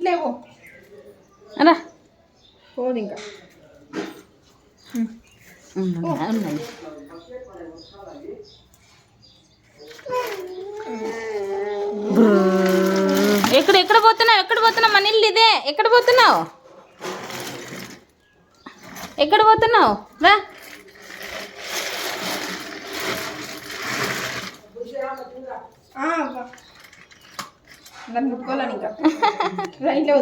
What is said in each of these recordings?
లేవు రా పోదు ఇంకా ఉన్నాయి. ఎక్కడ పోతున్నావు మన ఇల్లు ఇదే. ఎక్కడ పోతున్నావు రా. ముట్టుకోవాలని ఇంకా ఇంట్లో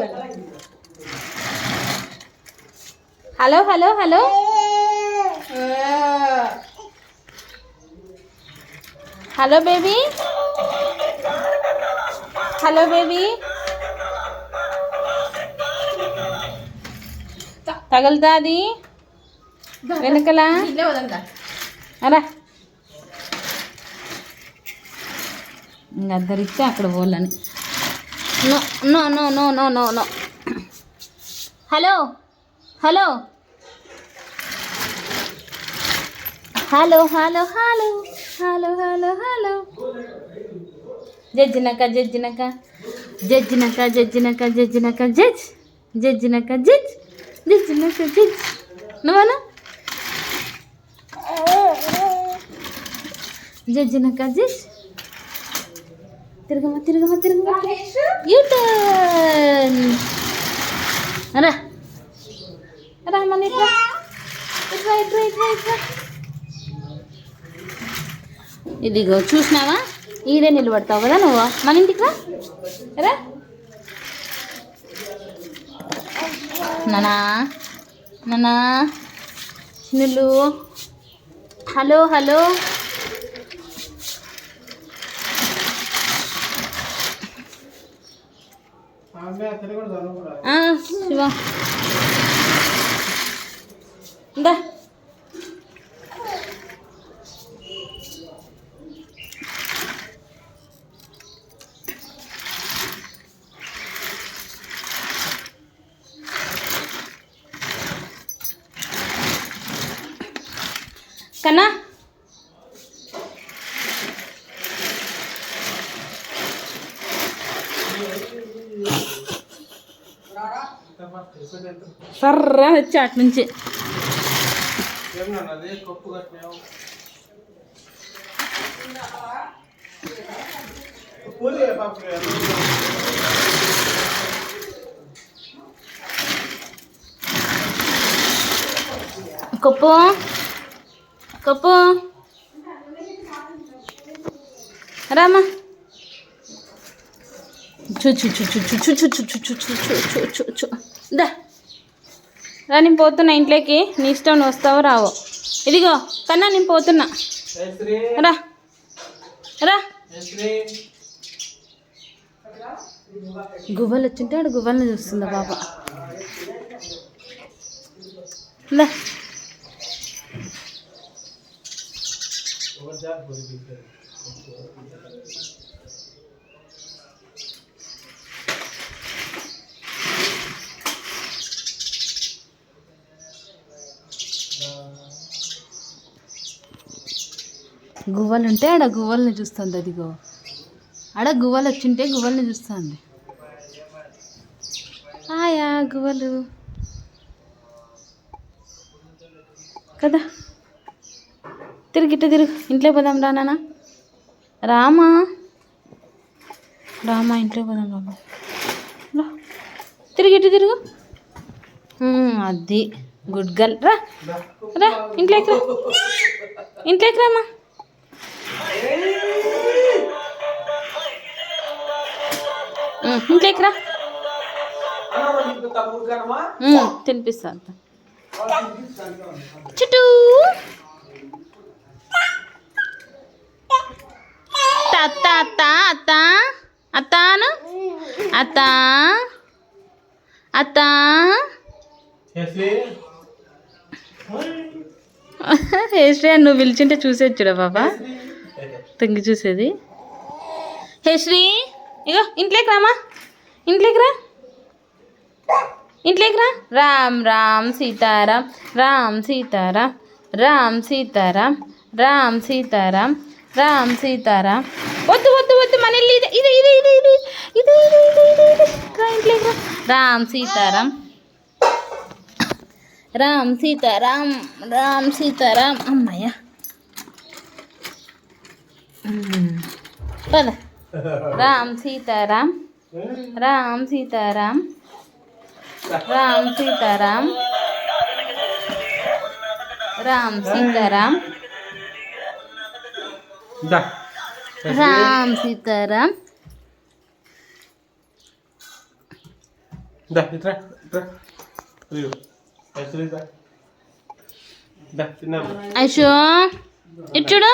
hello hello hello hello baby, hello baby. తగులుతా అది వెనకల. అరా ఇంకా అద్దరిస్తే అక్కడ పోలని. No no no no no no no. Hello hello hello hello hello hello hello hello. జడ్జినక జడ్జినక జడ్జినక జడ్జినక జడ్జినక జడ్జ్ జడ్జినక జడ్జ్ జడ్జినక జడ్జ్. నువ్వనా జడ్జినక జడ్జ్. తిరగమ్మ తిరగమ్మ తిరగమ్మ. యూటర్న్. రా రా మన ఇట్లా ఇట్లా ఇట్లా ఇట్లా ఇట్లా. ఇదిగో చూసినావా, ఈడే నిలబడతావు కదా నువ్వు. మన ఇంటికి రా. నానా నానా చిన్నులు. Hello hello. శివ దా. కన్నా సర్రా వచ్చి అటు నుంచి. కప్పు కప్పు రామా. చూ చూ చూ చూ చూ చూ చూ చూ చూ చూ చూ చూ చూ. దా రా, నేను పోతున్నా ఇంట్లోకి. నీ ఇష్టం, నువ్వు వస్తావో రావో. ఇదిగో కన్నా నేను పోతున్నా. రా రా. గువ్వలు వచ్చింటే ఆడు గువ్వల్ని చూస్తుందా పాప. దా గువ్వలు ఉంటే ఆడ గువ్వల్ని చూస్తుంది. అదిగో ఆడ గువ్వలు వచ్చింటే గువ్వల్ని చూస్తుంది. ఆయా గువ్వలు కదా. తిరిగిట్ట తిరుగు, ఇంట్లో పోదాం రా నాన్న. రామా రామా ఇంట్లో పోదాం రామా. తిరిగిట్టు తిరుగు. అది గుడ్ గర్ల్. రా రా ఇంట్లోకి రా, ఇంట్లోకి రామా. ఇంట్లోకి రా, తినిపిస్తాను. చుట్టూ అత్త అత్త అత్త అత్తాను అత్త అత్త. హేశ్రీ నువ్వు పిలిచింటే చూసేచ్చుడా బాబా, తొంగి చూసేది. హేశ్రీ ఇగో ఇంట్లోకి రామా, ఇంట్లోకి రా, ఇంట్లోకి రా. రామ్ రామ్ సీతారాం, రామ్ సీతారాం, రామ్ సీతారాం, రామ్ సీతారాం, రామ్ సీతారాం. వద్దు వద్దు వద్దు మన ఇల్లు ఇది ఇది ఇది ఇది ఇది ఇది ఇది ఇది ఇది రా ఇంట్లోకి రా. రామ్ సీతారాం రామ్ సీతారాం రామ్ సీతారాం. అమ్మయ్య పద. రామ్ సీతారాం రామ్ సీతారాం రామ్ సీతారాం రామ్ సీతారాం రామ్ సీతారాం. ఐషు ఇటు చూడు.